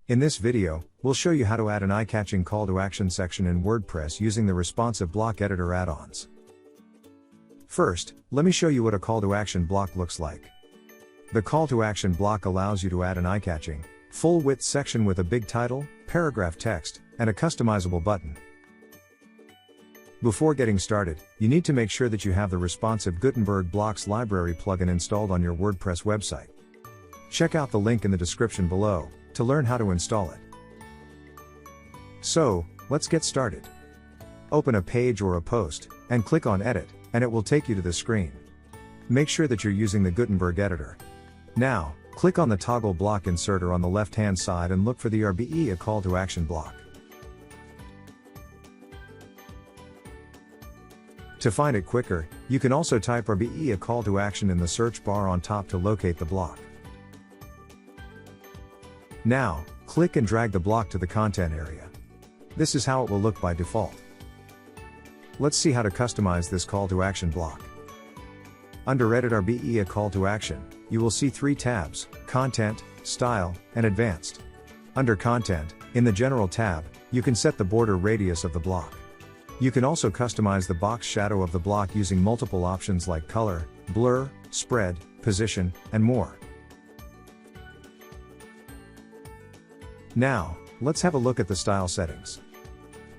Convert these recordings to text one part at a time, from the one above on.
In this video, we'll show you how to add an eye-catching call to action section in WordPress using the Responsive Block Editor Addons. First, let me show you what a call to action block looks like. The call to action block allows you to add an eye-catching, full-width section with a big title, paragraph text, and a customizable button. Before getting started, you need to make sure that you have the responsive Gutenberg blocks library plugin installed on your WordPress website. Check out the link in the description below to learn how to install it. So, let's get started. Open a page or a post, and click on Edit, and it will take you to the screen. Make sure that you're using the Gutenberg editor. Now, click on the toggle block inserter on the left-hand side and look for the RBE, a call to action block. To find it quicker, you can also type RBE, a call to action in the search bar on top to locate the block. Now, click and drag the block to the content area. This is how it will look by default. Let's see how to customize this call to action block. Under Edit RBE, a call to action, you will see 3 tabs: Content, Style, and Advanced. Under Content, in the General tab, you can set the border radius of the block. You can also customize the box shadow of the block using multiple options like color, blur, spread, position, and more. Now, let's have a look at the style settings.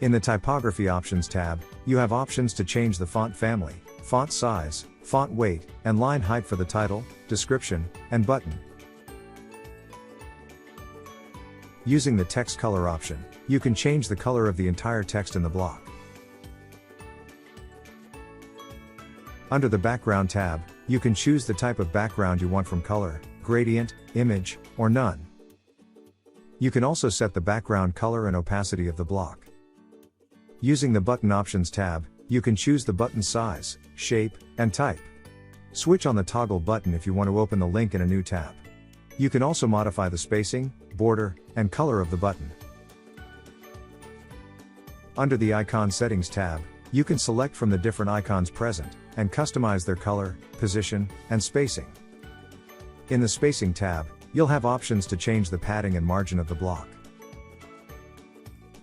In the Typography Options tab, you have options to change the font family, font size, font weight, and line height for the title, description, and button. Using the Text Color option, you can change the color of the entire text in the block. Under the Background tab, you can choose the type of background you want from color, gradient, image, or none. You can also set the background color and opacity of the block. Using the Button Options tab, you can choose the button size, shape, and type. Switch on the toggle button if you want to open the link in a new tab. You can also modify the spacing, border, and color of the button. Under the Icon Settings tab, you can select from the different icons present, and customize their color, position, and spacing. In the Spacing tab, you'll have options to change the padding and margin of the block.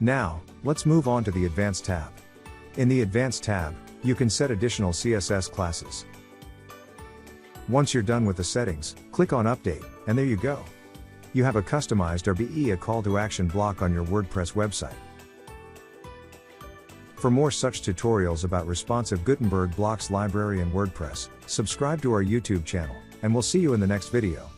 Now, let's move on to the Advanced tab. In the Advanced tab, you can set additional CSS classes. Once you're done with the settings, click on Update, and there you go. You have a customized RBE, a call to action block on your WordPress website. For more such tutorials about responsive Gutenberg blocks library and WordPress, subscribe to our YouTube channel, and we'll see you in the next video.